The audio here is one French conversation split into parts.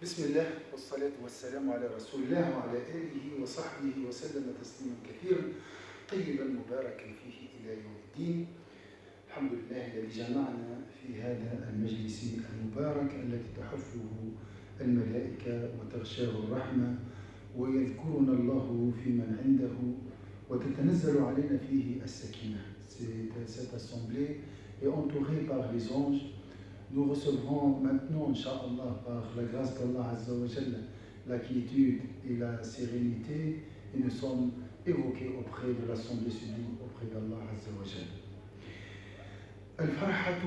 بسم الله والصلاة والسلام على رسول الله وعلى آله وصحبه وسلم تسليما كثيرا طيبا مباركا فيه إلى يوم الدين. الحمد لله الذي جمعنا في هذا المجلس المبارك الذي تحفه الملائكة وتغشاه الرحمة ويذكرنا الله في من عنده وتتنزل علينا فيه السكينة. Cette assemblée est entourée par les anges. Nous recevrons maintenant, Inch'Allah, par la grâce d'Allah Azza wa Jalla, la quiétude et la sérénité, et nous sommes évoqués auprès de l'Assemblée sublime, auprès d'Allah Azza wa Jalla. الفرحة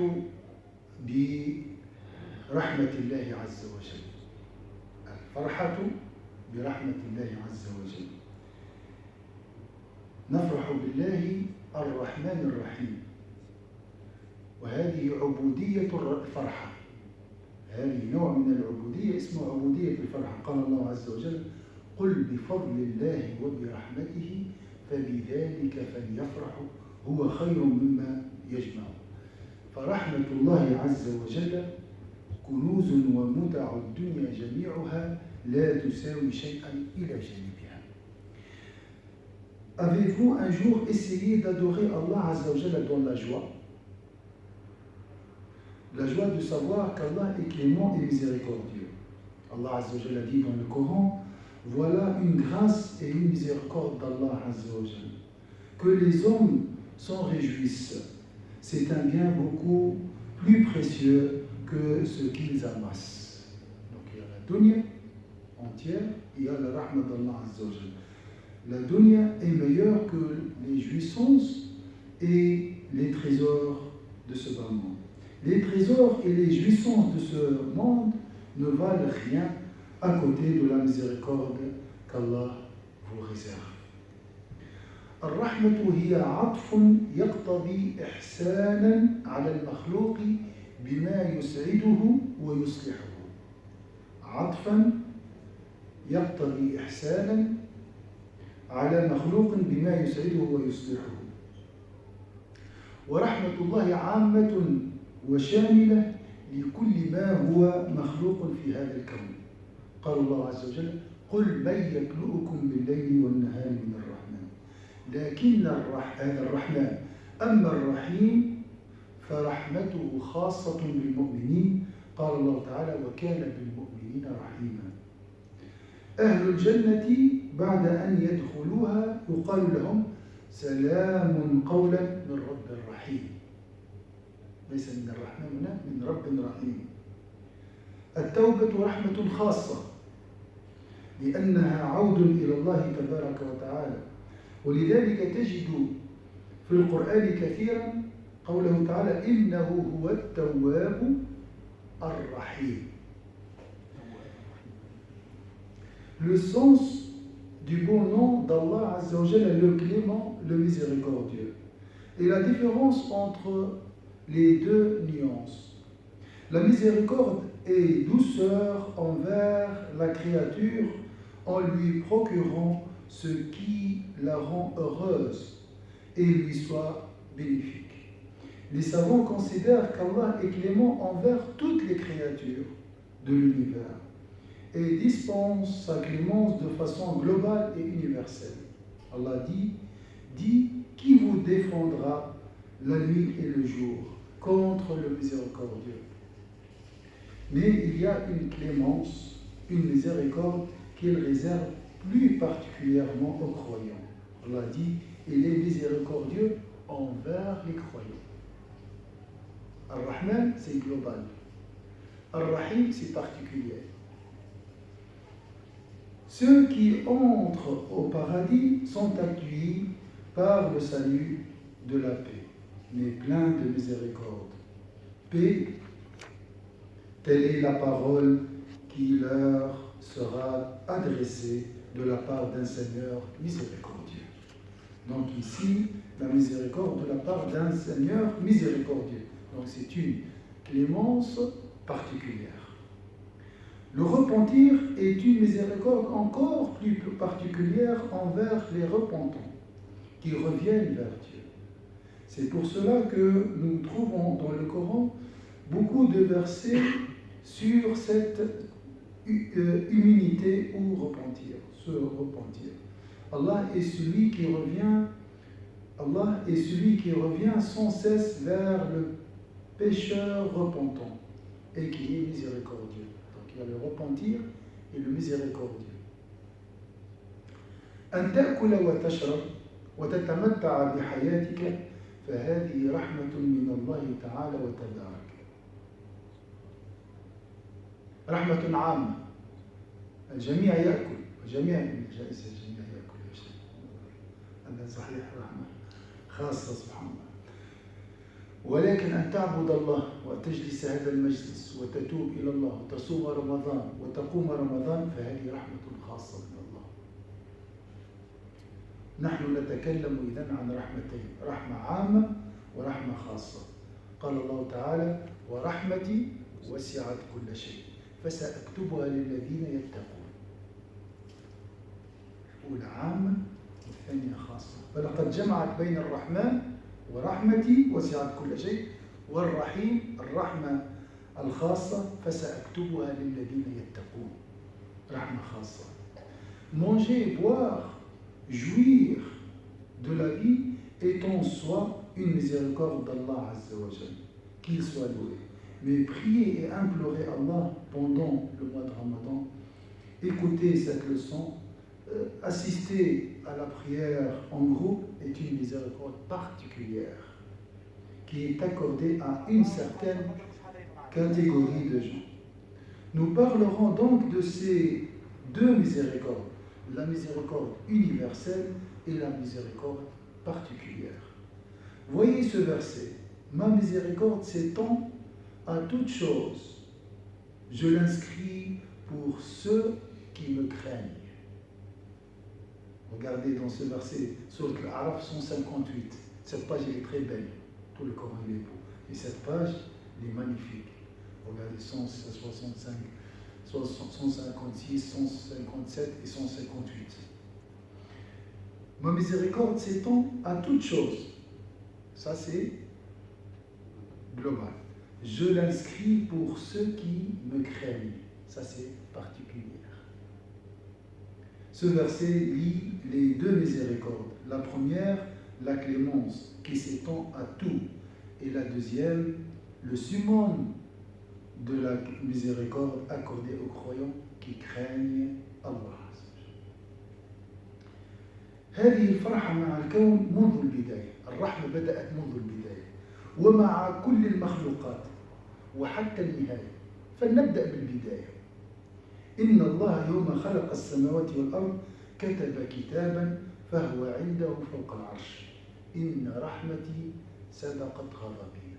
برحمة الله عز وجل. الفرحة برحمة الله عز وجل. نفرح بالله الرحمن الرحيم. وهذه عبودية الفرحة. هذه نوع من العبودية اسمه عبودية الفرحة. قال الله عز وجل: قل بفضل الله وبرحمته فبذلك فليفرحوا هو خير مما يجمعون. فرحمة الله عز وجل كنوز ومتع الدنيا جميعها لا تساوي شيئا إلى جانبها. Avez-vous un jour essayé d'adorer Allah Azza wa Jalla dans la joie? La joie de savoir qu'Allah est clément et miséricordieux. Allah Azza wa Jalla dit dans le Coran: voilà une grâce et une miséricorde d'Allah Azza wa Jalla. Que les hommes s'en réjouissent. C'est un bien beaucoup plus précieux que ce qu'ils amassent. Donc il y a la dunya entière, il y a la rahma d'Allah Azza wa Jalla. La dunya est meilleure que les jouissances et les trésors de ce bas monde. Les trésors et les jouissances de ce monde ne valent rien à côté de la miséricorde qu'Allah vous réserve. الرحمة هي عطف يقتضي إحسانا على المخلوق بما يسعده ويصلحه. عطفا يقتضي إحسانا على مخلوق بما يسعده ويصلحه. ورحمة الله عامة وشاملة لكل ما هو مخلوق في هذا الكون. قال الله عز وجل: قل من يكلؤكم بالليل والنهار من الرحمن. لكن هذا الرحمن أما الرحيم فرحمته خاصة بالمؤمنين. قال الله تعالى: وكان بالمؤمنين رحيما. أهل الجنة بعد أن يدخلوها يقال لهم: سلام قولا من رب رحيم. ليس من الرحمن هنا، من رب رحيم. التوبة رحمة خاصة لأنها عود إلى الله تبارك وتعالى. ولذلك تجد في القرآن كثيرا قوله تعالى: إنه هو التواب الرحيم. Le sens du beau nom d'Allah Azza wa Jalla, le clément, le miséricordieux. Et la différence entre les deux nuances. La miséricorde est douceur envers la créature en lui procurant ce qui la rend heureuse et lui soit bénéfique. Les savants considèrent qu'Allah est clément envers toutes les créatures de l'univers et dispense sa clémence de façon globale et universelle. Allah dit: qui vous défendra la nuit et le jour contre le miséricordieux. Mais il y a une clémence, une miséricorde qu'il réserve plus particulièrement aux croyants. Allah dit: il est miséricordieux envers les croyants. Ar-Rahman, c'est global. Ar-Rahim, c'est particulier. Ceux qui entrent au paradis sont accueillis par le salut de la paix, mais plein de miséricorde. Paix, telle est la parole qui leur sera adressée de la part d'un Seigneur miséricordieux. Donc ici, la miséricorde de la part d'un Seigneur miséricordieux. Donc c'est une clémence particulière. Le repentir est une miséricorde encore plus particulière envers les repentants qui reviennent vers Dieu. C'est pour cela que nous trouvons dans le Coran beaucoup de versets sur cette humilité ou repentir, se repentir. Allah est celui qui revient sans cesse vers le pécheur repentant et qui est miséricordieux. Donc il y a le repentir et le miséricordieux. أن تأكل وتشرب وتتمتع بحياتك فهذه رحمة من الله تعالى وتبارك. رحمة عامة، الجميع يأكل والجميع جائز الجميع يأكل ويشرب. هذا صحيح، رحمة خاصة سبحان الله. ولكن أن تعبد الله وتجلس هذا المجلس وتتوب إلى الله وتصوم رمضان وتقوم رمضان فهذه رحمة خاصة من الله. نحن نتكلم إذن عن رحمتين، رحمة عامة ورحمة خاصة. قال الله تعالى: ورحمتي وسعت كل شيء فسأكتبها للذين يتقون. الأولى عامة والثانية خاصة. فلقد جمعت بين الرحمن ورحمتي وسعت كل شيء والرحيم الرحمة الخاصة فسأكتبها للذين يتقون. رحمة خاصة. Manger, boire, jouir de la vie est en soi une miséricorde d'Allah Azza wa Jal, qu'il soit loué. Mais prier et implorer Allah pendant le mois de Ramadan, écouter cette leçon, assister à la prière en groupe est une miséricorde particulière qui est accordée à une certaine catégorie de gens. Nous parlerons donc de ces deux miséricordes, la miséricorde universelle et la miséricorde particulière. Voyez ce verset: ma miséricorde s'étend à toute chose. Je l'inscris pour ceux qui me craignent. Regardez dans ce verset, sur l'Araf 158. Cette page elle est très belle. Tout le Coran il est beau. Et cette page elle est magnifique. Regardez 165, 156, 157 et 158. Ma miséricorde s'étend à toute chose. Ça c'est global. Je l'inscris pour ceux qui me craignent. Ça c'est particulier. Ce verset lie les deux miséricordes. La première, la clémence, qui s'étend à tout. Et la deuxième, le summum de la miséricorde accordée aux croyants qui craignent Allah. هذه الفرحة مع الكون منذ البداية. الرحمة بدأت منذ البداية ومع كل المخلوقات وحتى النهاية. فلنبدأ بالبداية. إن الله يوم خلق السماوات والأرض كتب كتابا فهو عنده فوق العرش إن رحمتي سبقت غضبي.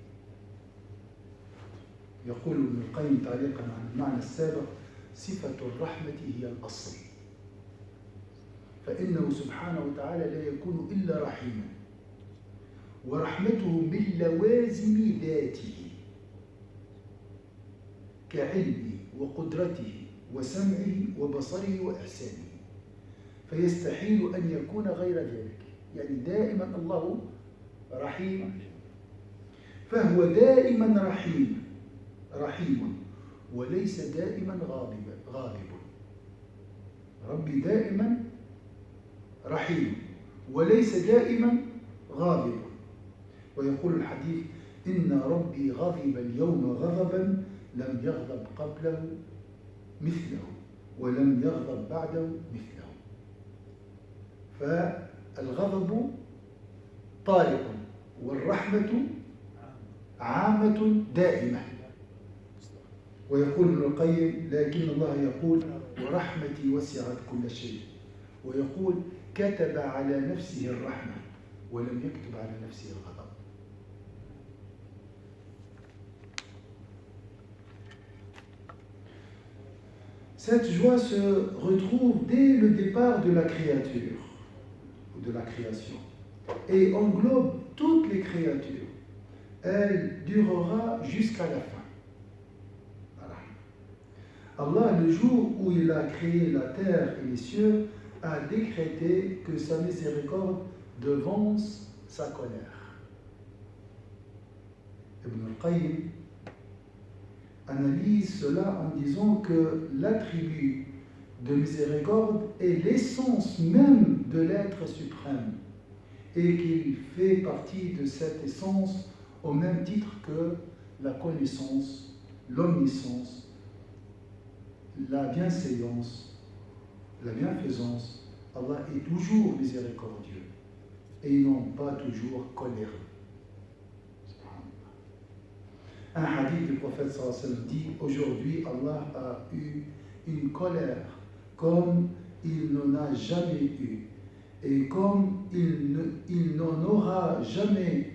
يقول ابن القيم تعليقا عن المعنى السابق: صفة الرحمة هي الأصل، فإنه سبحانه وتعالى لا يكون إلا رحيما، ورحمته من لوازم ذاته كعلمه وقدرته وسمعه وبصره وإحسانه، فيستحيل أن يكون غير ذلك. يعني دائما الله رحيم، فهو دائما رحيم وليس دائما غاضب. ربي دائما رحيم وليس دائما غاضب. ويقول الحديث: إن ربي غضب اليوم غضبا لم يغضب قبله مثله ولم يغضب بعده مثله. فالغضب طارئ والرحمة عامة دائمة. ويقول ابن القيم: لكن الله يقول: ورحمتي وسعت كل شيء. ويقول: كتب على نفسه الرحمة ولم يكتب على نفسه الغضب. Cette joie se retrouve dès le départ de la créature, ou de la création, et englobe toutes les créatures. Elle durera jusqu'à la fin. Allah, le jour où il a créé la terre et les cieux, a décrété que sa miséricorde devance sa colère. Ibn al-Qayyim analyse cela en disant que l'attribut de miséricorde est l'essence même de l'être suprême et qu'il fait partie de cette essence au même titre que la connaissance, l'omniscience, la bienséance, la bienfaisance. Allah est toujours miséricordieux et non pas toujours coléreux. Un hadith du prophète sallallahu alayhi wa sallam dit: aujourd'hui Allah a eu une colère comme il n'en a jamais eu et comme il n'en aura jamais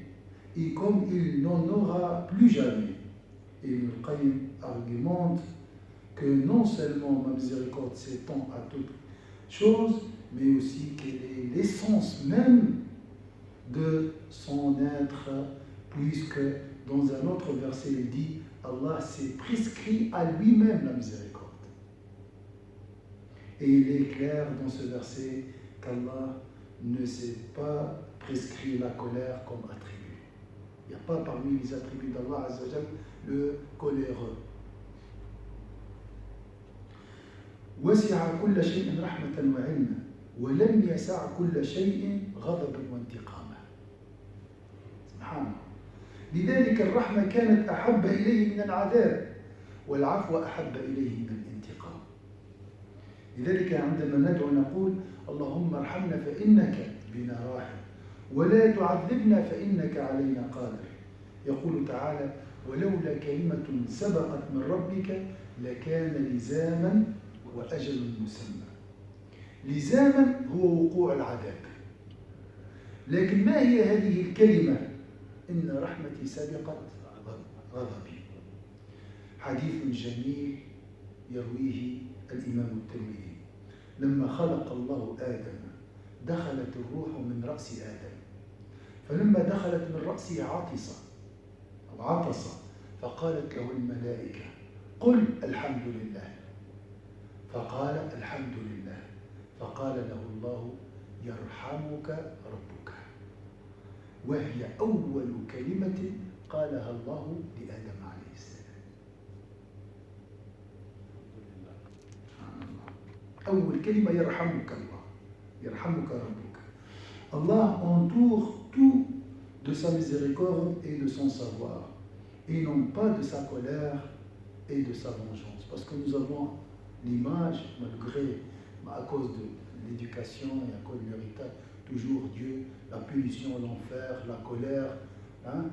et comme il n'en aura plus jamais. Et Ibn al-Qayyim argumente que non seulement ma miséricorde s'étend à toute chose, mais aussi qu'elle est l'essence même de son être, puisque dans un autre verset il dit: Allah s'est prescrit à lui-même la miséricorde. Et il est clair dans ce verset qu'Allah ne s'est pas prescrit la colère comme attribut. Il n'y a pas parmi les attributs d'Allah Azza wa Jal le coléreux. وسع كل شيء رحمة وعلما ولم يسع كل شيء غضبا وانتقاما. سبحان الله. لذلك الرحمة كانت أحب إليه من العذاب والعفو أحب إليه من الانتقام. لذلك عندما ندعو نقول: اللهم ارحمنا فإنك بنا راحم ولا تعذبنا فإنك علينا قادر. يقول تعالى: ولولا كلمة سبقت من ربك لكان لزاما وأجل مسمى. لزاما هو وقوع العذاب، لكن ما هي هذه الكلمة؟ إن رحمتي سبقت غضبي. حديث جميل يرويه الإمام الترمذي: لما خلق الله آدم دخلت الروح من رأس آدم، فلما دخلت من رأسه عطس فقالت له الملائكة: قل الحمد لله. فقال: الحمد لله. فقال له الله: يرحمك ربك. وهي أول كلمة قالها الله لآدم عليه السلام. أول كلمة: يرحمك الله، يرحمك ربك. Allah entoure tout de sa miséricorde et de son savoir, et non pas de sa colère et de sa vengeance. Parce que nous avons l'image, malgré, à cause de l'éducation et à cause de l'héritage, toujours Dieu, la punition, l'enfer, la colère. Hein?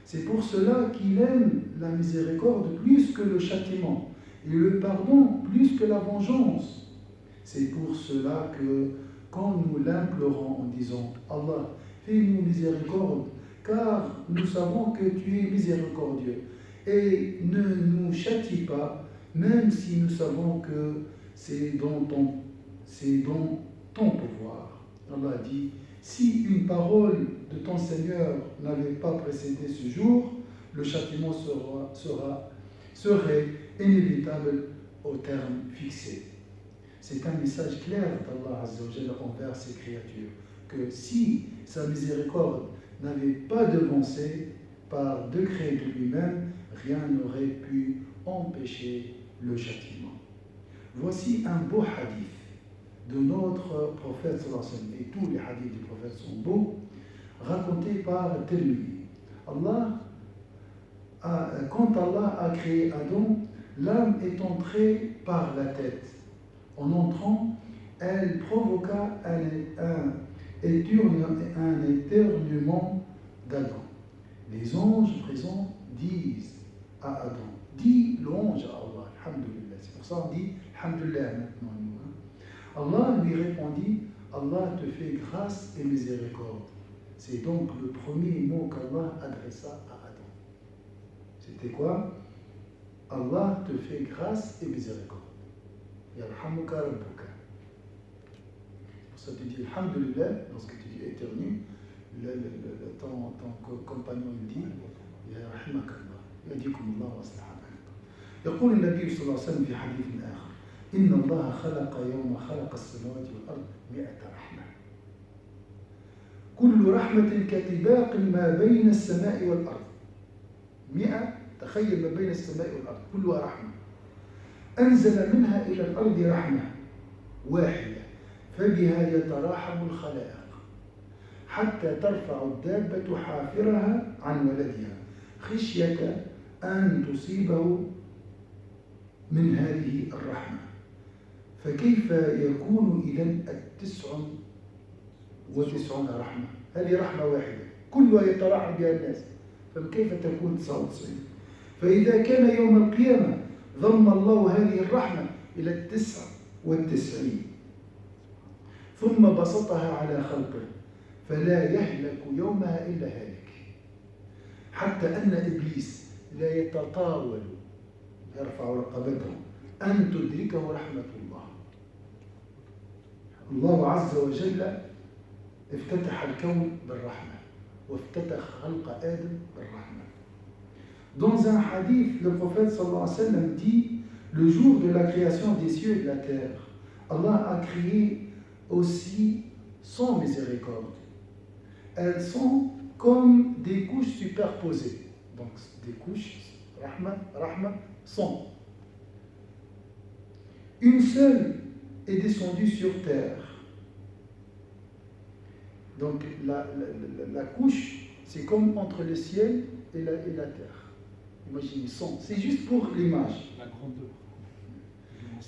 C'est pour cela qu'il aime la miséricorde plus que le châtiment et le pardon plus que la vengeance. C'est pour cela que quand nous l'implorons en disant: Allah, fais-nous miséricorde, car nous savons que tu es miséricordieux, et ne nous châtie pas, même si nous savons que c'est dans ton pouvoir. Allah dit: si une parole de ton Seigneur n'avait pas précédé ce jour, le châtiment serait inévitable au terme fixé. C'est un message clair d'Allah Azza wa Jalla envers ses créatures, que si sa miséricorde n'avait pas devancé par décret de lui-même, rien n'aurait pu empêcher le châtiment. Voici un beau hadith de notre prophète sallallahu alayhi wa sallam, et tous les hadiths du prophète sont beaux, racontés par Tirmidhi. Quand Allah a créé Adam, l'âme est entrée par la tête. En entrant, elle provoqua un éternuement d'Adam. Les anges présents disent à Adam: dis l'ange à Allah, alhamdulillah. C'est pour ça qu'on dit alhamdulillah maintenant. Allah lui répondit: Allah te fait grâce et miséricorde. C'est donc le premier mot qu'Allah adressa à Adam. C'était quoi? Allah te fait grâce et miséricorde. Yarhamuka rabbuka. Pour ça tu dis alhamdulillah lorsque tu dis éternue. ton compagnon il dit: يرحمك الله يهديكم الله ويصلح بالكم. يقول النبي صلى الله عليه وسلم في حديث آخر: إن الله خلق يوم خلق السماوات والأرض 100 رحمة، كل رحمة كطباق ما بين السماء والأرض. 100 تخيل ما بين السماء والأرض كلها رحمة. أنزل منها إلى الأرض رحمة واحدة فبها يتراحم الخلائق حتى ترفع الدابة حافرها عن ولدها خشية أن تصيبه من هذه الرحمة. فكيف يكون إذن 99 رحمة؟ هذه رحمة واحدة كلها يتراحم بها الناس، فكيف تكون 99؟ فإذا كان يوم القيامة ضم الله هذه الرحمة إلى 99 ثم بسطها على خلقه فلا يهلك يومها إلا هالك، حتى أن إبليس لا يتطاول يرفع رقبته أن تدركه رحمة الله. الله عز وجل افتتح الكون بالرحمة وافتتح خلق آدم بالرحمة. Dans un hadith, le prophète sallallahu alayhi wa sallam dit: le jour de la création des cieux et de la terre, Allah a créé aussi sans miséricorde. Elles sont comme des couches superposées. Donc des couches, rahma, rahma, sont. Une seule est descendue sur terre. Donc la couche, c'est comme entre le ciel et la terre. Imaginez, sont. C'est juste pour l'image. La grandeur.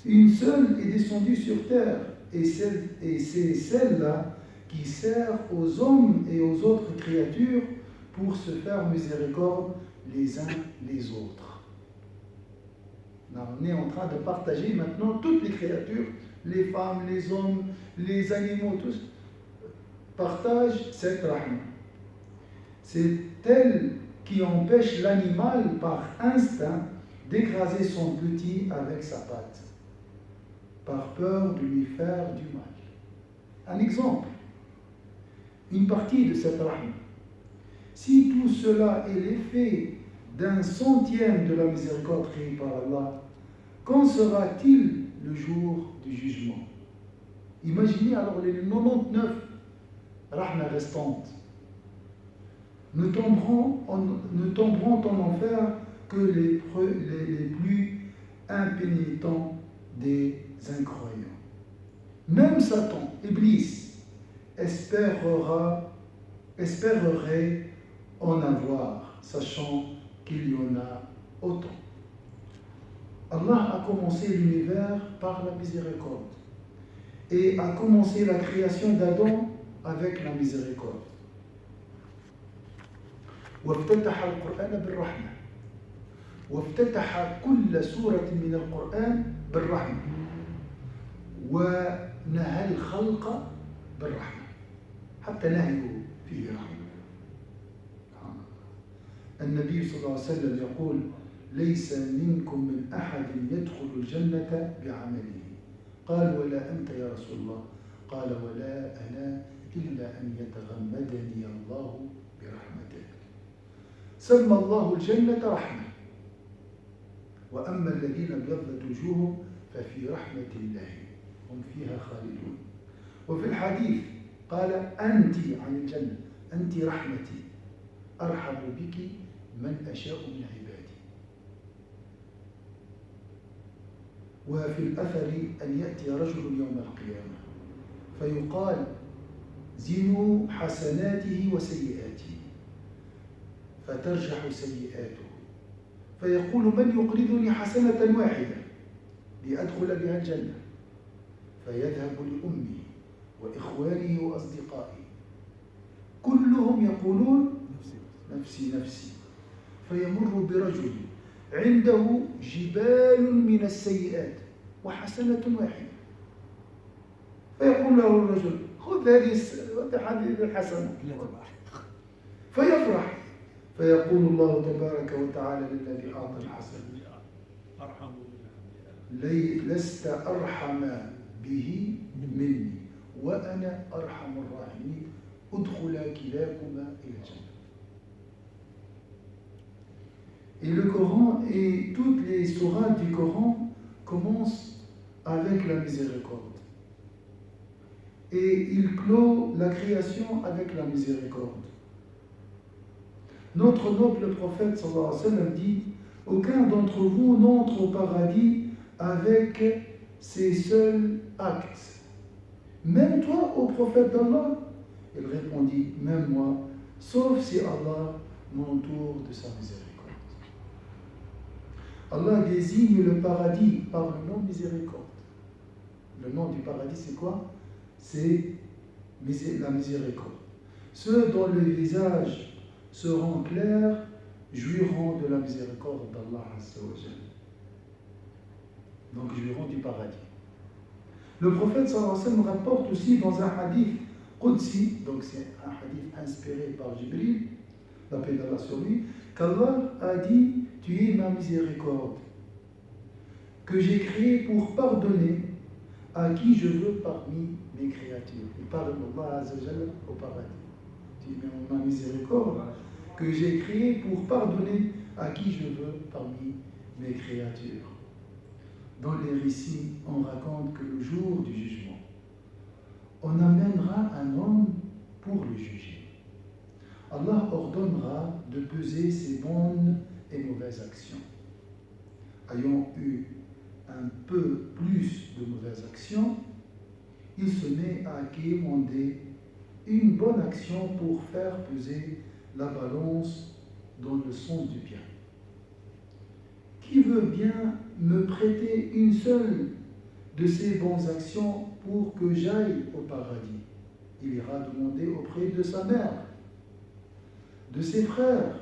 Une seule est descendue sur terre, et c'est celle-là qui sert aux hommes et aux autres créatures pour se faire miséricorde les uns les autres. On est en train de partager maintenant toutes les créatures, les femmes, les hommes, les animaux, tous partagent cette rahma. C'est elle qui empêche l'animal par instinct d'écraser son petit avec sa patte, par peur de lui faire du mal. Un exemple, une partie de cette rahma. Si tout cela est l'effet d'un centième de la miséricorde créée par Allah, quand sera-t-il le jour du jugement? Imaginez alors les 99 rahma restantes. Ne tomberont en enfer que les plus impénitents des incroyants. Même Satan, Iblis, espérerait en avoir, sachant qu'il y en a autant. Allah a commencé l'univers par la miséricorde et a commencé la création d'Adam avec la miséricorde. وافتتح القرآن بالرحمة وافتتح كل سورة من القرآن بالرحمة ونهى الخلق بالرحمة حتى نهيه فيه رحمة. النبي صلى الله عليه وسلم يقول: ليس منكم من أحد يدخل الجنة بعمله. قال: ولا أنت يا رسول الله؟ قال: ولا أنا إلا أن يتغمدني الله برحمته. سمى الله الجنة رحمة، وأما الذين ابيضت وجوههم ففي رحمة الله هم فيها خالدون. وفي الحديث قال: أنت عن الجنة، أنت رحمتي، أرحم بك من أشاء من عبادي. وفي الأثر أن يأتي رجل يوم القيامة فيقال: زنوا حسناته وسيئاته، فترجح سيئاته، فيقول: من يقرضني حسنة واحدة لأدخل بها الجنة؟ فيذهب لأمي وإخوانه وأصدقائه كلهم يقولون: نفسي نفسي. فيمر برجل عنده جبال من السيئات وحسنة واحدة، فيقول له الرجل: خذ هذه الحسنة. فيفرح، فيقول الله تبارك وتعالى للذي أعطى الحسنة: لست أرحم به مني وأنا أرحم الراحمين، ادخلا كلاكما إلى الجنة. Et le Coran et toutes les sourates du Coran commencent avec la miséricorde. Et il clôt la création avec la miséricorde. Notre noble prophète sallallahu alayhi wa sallam dit: aucun d'entre vous n'entre au paradis avec ses seuls actes. Même toi, ô prophète d'Allah? Il répondit, même moi, sauf si Allah m'entoure de sa miséricorde. Allah désigne le paradis par le nom miséricorde. Le nom du paradis, c'est quoi? C'est la miséricorde. Ceux dont le visage seront clairs jouiront de la miséricorde d'Allah Azza wa Jalla. Donc jouiront du paradis. Le prophète sallallahu alayhi wa sallam rapporte aussi dans un hadith Qudsi, donc c'est un hadith inspiré par Jibril, la paix d'Allah sur lui, qu'Allah a dit, tu es ma miséricorde, que j'ai créée pour pardonner à qui je veux parmi mes créatures. Il parle d'Allah Azza wa Jalla au paradis. Tu es ma miséricorde, que j'ai créée pour pardonner à qui je veux parmi mes créatures. Dans les récits, on raconte que le jour du jugement, on amènera un homme pour le juger. Allah ordonnera de peser ses bonnes et mauvaises actions. Ayant eu un peu plus de mauvaises actions, il se met à quémander une bonne action pour faire peser la balance dans le sens du bien. Qui veut bien me prêter une seule de ces bonnes actions pour que j'aille au paradis? Il ira demander auprès de sa mère, de ses frères,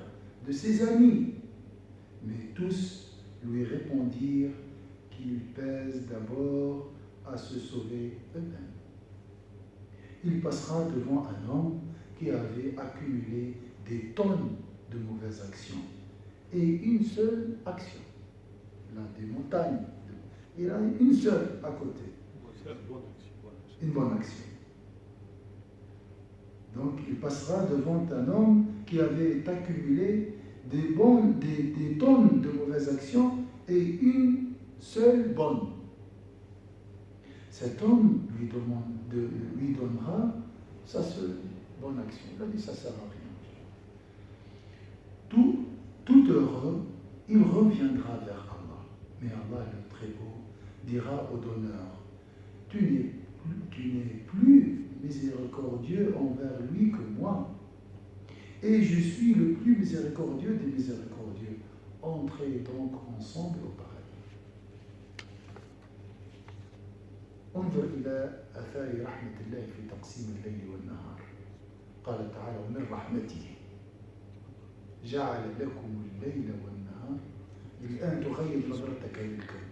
de ses amis. Mais tous lui répondirent qu'ils pèsent d'abord à se sauver eux-mêmes. Il passera devant un homme qui avait accumulé des tonnes de mauvaises actions et une seule action. Il a des montagnes. Il a une seule à côté. Une bonne action. Donc il passera devant un homme qui avait accumulé des tonnes de mauvaises actions et une seule bonne. Cet homme lui donnera sa seule bonne action. Il a dit, ça ne sert à rien. Tout heureux, il reviendra vers Allah. Mais Allah, le Très-Haut, dira au donneur, tu n'es plus miséricordieux envers lui que moi. Et je suis le plus miséricordieux des miséricordieux. Entrez donc ensemble au paradis. انظر إلى آثار رحمة الله في تقسيم الليل والنهار. قال تعالى ومن رحمته جعل لكم الليل والنهار. الآن تخيل نظرتك للكون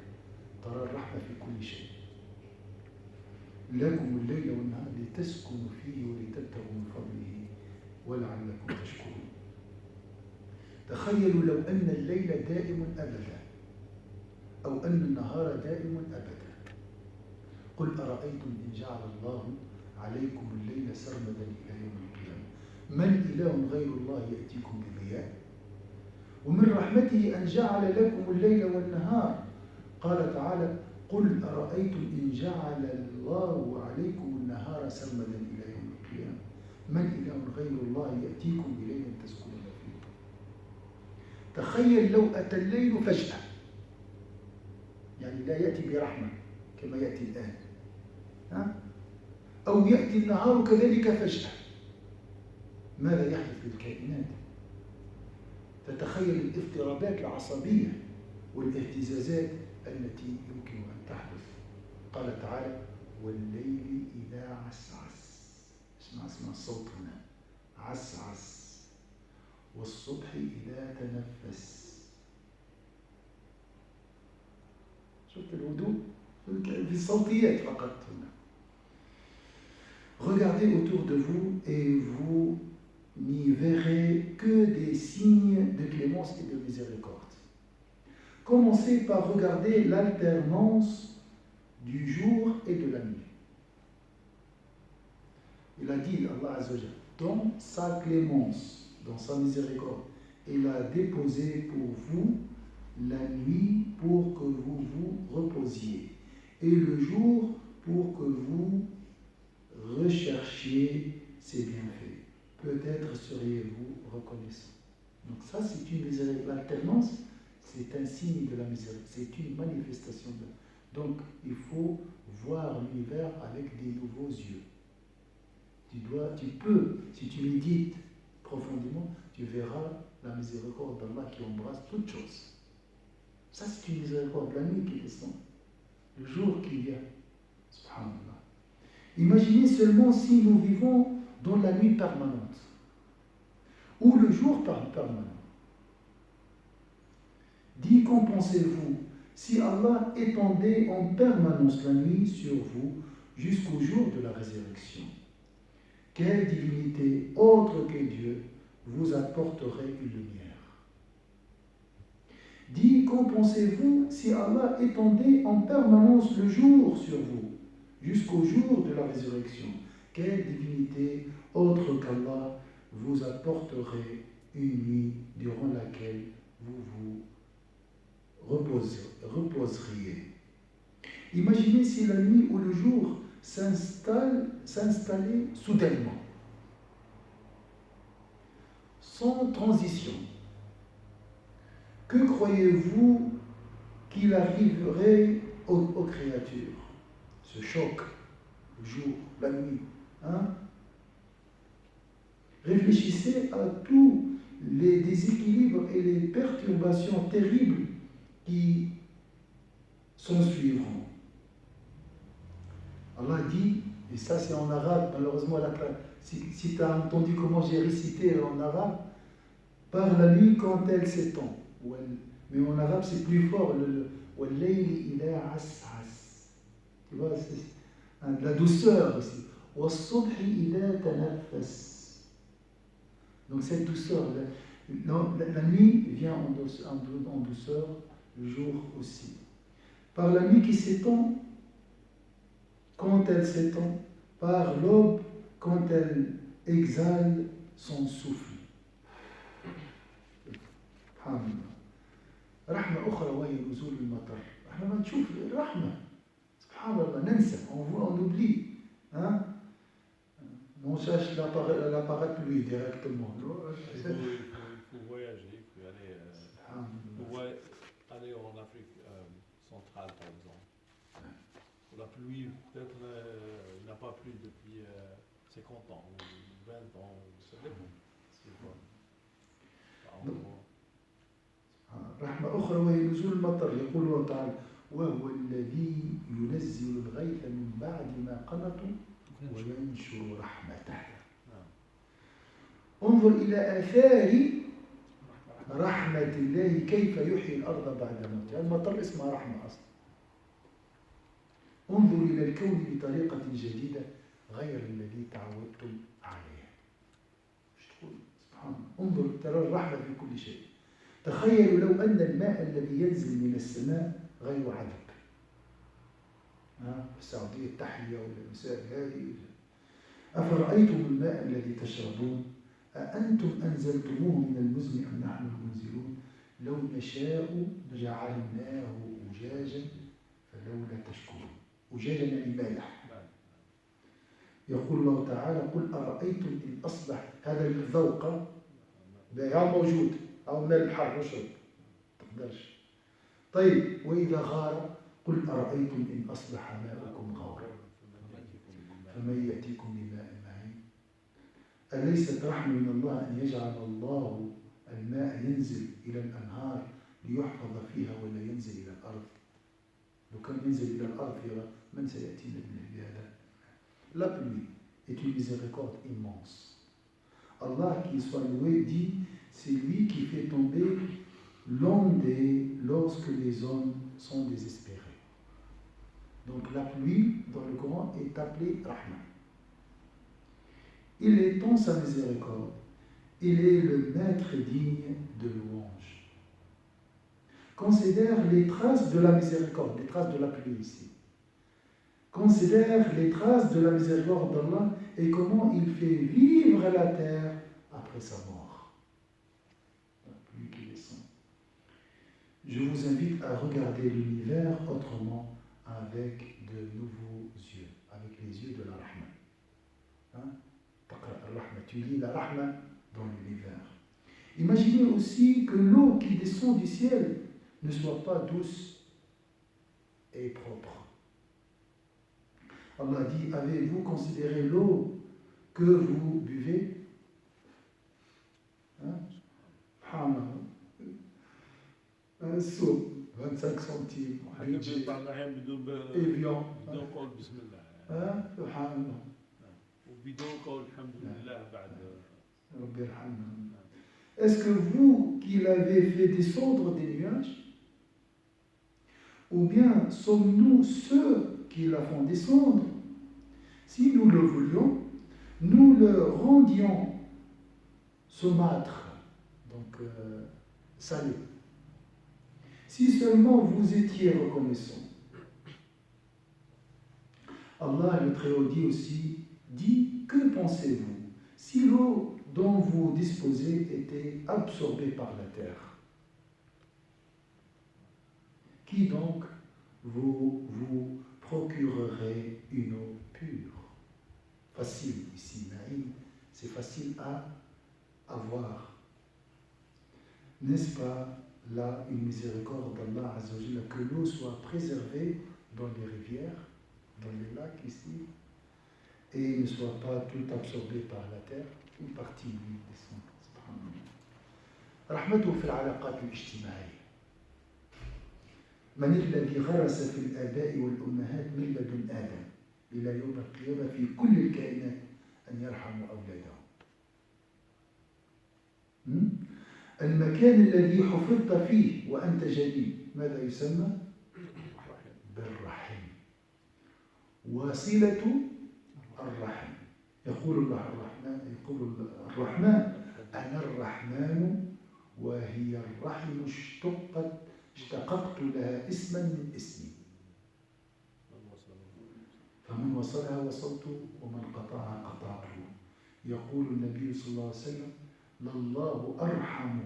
ترى الرحمة في كل شيء. لكم الليل والنهار لتسكنوا فيه ولتبتغوا من فضله ولعلكم تشكرون. تخيلوا لو أن الليل دائم أبدا أو أن النهار دائم أبدا. قل أرأيتم إن جعل الله عليكم الليل سرمدا إلى يوم القيامة من إله غير الله يأتيكم بضياء. ومن رحمته أن جعل لكم الليل والنهار. قال تعالى قل أرأيتم إن جعل الله عليكم النهار سرمدا إلى يوم القيامة من إله غير الله يأتيكم بليل تسكنون فيه. تخيل لو أتى الليل فجأة، يعني لا يأتي برحمة كما يأتي الآن، أو يأتي النهار كذلك فجأة، ماذا يحدث للكائنات؟ تتخيل الاضطرابات العصبية والاهتزازات التي يمكن أن تحدث. قال تعالى والليل إذا عسعس. اسمع الصوت هنا، عسعس. والصبح إذا تنفس. شفت الهدوء في الصوتيات فقط هنا. Regardez autour de vous et vous n'y verrez que des signes de clémence et de miséricorde. Commencez par regarder l'alternance du jour et de la nuit. Il a dit, Allah Azza wa Jalla, dans sa clémence, dans sa miséricorde, il a déposé pour vous la nuit pour que vous vous reposiez et le jour pour que vous recherchiez ses bienfaits. Peut-être seriez-vous reconnaissant. Donc ça, c'est une miséricorde. L'alternance, C'est un signe de la miséricorde, c'est une manifestation de... Donc, il faut voir l'univers avec des nouveaux yeux. Tu peux, si tu médites profondément, tu verras la miséricorde d'Allah qui embrasse toutes choses. Ça, c'est une miséricorde, la nuit qui descend, le jour qui vient. Subhanallah. Imaginez seulement si nous vivons dans la nuit permanente ou le jour permanent. Dis, qu'en pensez-vous si Allah étendait en permanence la nuit sur vous jusqu'au jour de la résurrection? Quelle divinité autre que Dieu vous apporterait une lumière? Dis, qu'en pensez-vous si Allah étendait en permanence le jour sur vous jusqu'au jour de la résurrection? Quelle divinité autre qu'Allah vous apporterait une nuit durant laquelle vous reposeriez? Imaginez si la nuit ou le jour s'installait soudainement, sans transition. Que croyez-vous qu'il arriverait aux créatures? Ce choc, le jour, la nuit. Réfléchissez à tous les déséquilibres et les perturbations terribles qui s'en suivront. Allah dit, et ça c'est en arabe, malheureusement, si tu as entendu comment j'ai récité en arabe, par la nuit quand elle s'étend. Mais en arabe c'est plus fort, tu vois, c'est la douceur aussi. Donc cette douceur, la nuit vient en douceur, le jour aussi. Par la nuit qui s'étend, quand elle s'étend, par l'aube quand elle exhale son souffle. رحمة أخرى وهي نزول المطر. احنا ما نشوف الرحمة. سبحان الله ننسى, on oublie. On cherche la parapluie directement. Il faut voyager, il faut aller en Afrique centrale par exemple. La pluie, peut-être, il n'a pas plu depuis 50 ans, ou 20 ans, ça dépend. رحمة أخرى وهي نزول المطر. يقول الله تعالى: وهو الذي ينزل الغيث من بعد ما قنطوا وينشر رحمته. انظر إلى آثار رحمة الله كيف يحيي الأرض بعد موتها. المطر اسمها رحمة أصلا. انظر إلى الكون بطريقة جديدة غير الذي تعودتم عليه. سبحان الله. انظر ترى الرحمة في كل شيء. تخيلوا لو أن الماء الذي ينزل من السماء غير عذب. السعودية التحلية والمسائل هذه. أفرأيتم الماء الذي تشربون أأنتم أنزلتموه من المزن أم نحن المنزلون لو نشاء جعلناه أجاجا فلولا تشكرون. أجاجا يعني مالح. يقول الله تعالى: قل أرأيتم إن أصبح هذا الذوق موجود أو ماء البحر نشرب تقدرش. طيب وإذا غار قل أرأيتم إن أصبح ماؤكم غورا فمن يأتيكم بماء معين. أليست رحمة من الله أن يجعل الله الماء ينزل إلى الأنهار ليحفظ فيها ولا ينزل إلى الأرض؟ لو كان ينزل إلى الأرض من سيأتينا بهذا؟ La pluie est une miséricorde immense. Allah, qui soit loué, dit: c'est lui qui fait tomber l'ondée lorsque les hommes sont désespérés. Donc la pluie, dans le Coran, est appelée Rahma. Il étend sa miséricorde. Il est le maître digne de louange. Considère les traces de la miséricorde, les traces de la pluie ici. Considère les traces de la miséricorde d'Allah et comment il fait vivre la terre après sa mort. La pluie qui descend. Je vous invite à regarder l'univers autrement, avec de nouveaux yeux, avec les yeux de la Rahma. Tu lis la Rahma dans l'univers. Imaginez aussi que l'eau qui descend du ciel ne soit pas douce et propre. Allah dit, avez-vous considéré l'eau que vous buvez? Un seau, 25 centimes, budget, Evian. Est-ce que vous qui l'avez fait descendre des nuages, ou bien sommes-nous ceux qui la font descendre? Si nous le voulions, nous le rendions saumâtre, donc salé. Si seulement vous étiez reconnaissant. Allah le Très-Haut dit, que pensez-vous si l'eau dont vous disposez était absorbée par la terre? Qui donc vous procurerait une eau pure? Facile ici, naïm, c'est facile à avoir. N'est-ce pas là une miséricorde d'Allah Azza wa Jalla que l'eau soit préservée dans les rivières, dans les lacs ici, et ne soit pas tout absorbée par la terre, une partie lui descend. رحمته في العلاقات الاجتماعية. من الذي غرس في الآباء والأمهات من لدن آدم إلى يوم القيامة في كل الكائنات أن يرحموا أولادهم؟ المكان الذي حفظت فيه وأنت جنين ماذا يسمى؟ بالرحم. وصلة الرحم. يقول الرحمن أنا الرحمن وهي الرحم اشتققت لها اسما من اسمي فمن وصلها وصلته ومن قطعها قطعته. يقول النبي صلى الله عليه وسلم لله أرحم،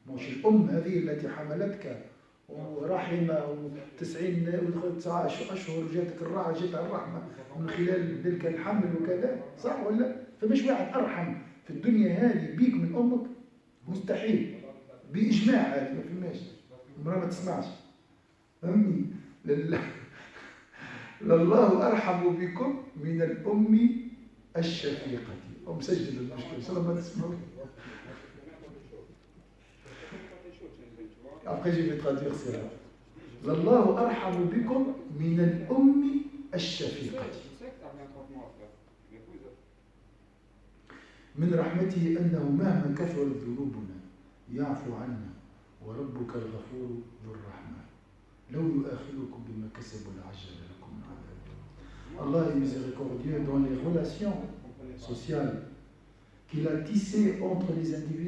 مش الأم هذه التي حملتك ورحمة و9 أشهر جاتك الرعاة، جاتها الرحمة من خلال تلك الحمل وكذا، صح ولا؟ فمش واحد أرحم في الدنيا هذه بيك من أمك، مستحيل، بإجماع هذه ما فهمناش، المرأة ما تسمعش، فهمني؟ لله أرحم بكم من الأم الشفيقة. أو مسجل المشكلة إن شاء الله ما تسمعوا. Après, je vais traduire cela. L'Allahu arhamu bikum min al-ummi ash-shafiqati. من رحمته أنه مهما كثرت ذنوبنا يعفو عنا وربك الغفور ذو الرحمة لو يؤاخذكم بما كسبوا لعجل لكم العذاب. Allah est miséricordieux dans les relations sociales qu'il a tissées entre les individus.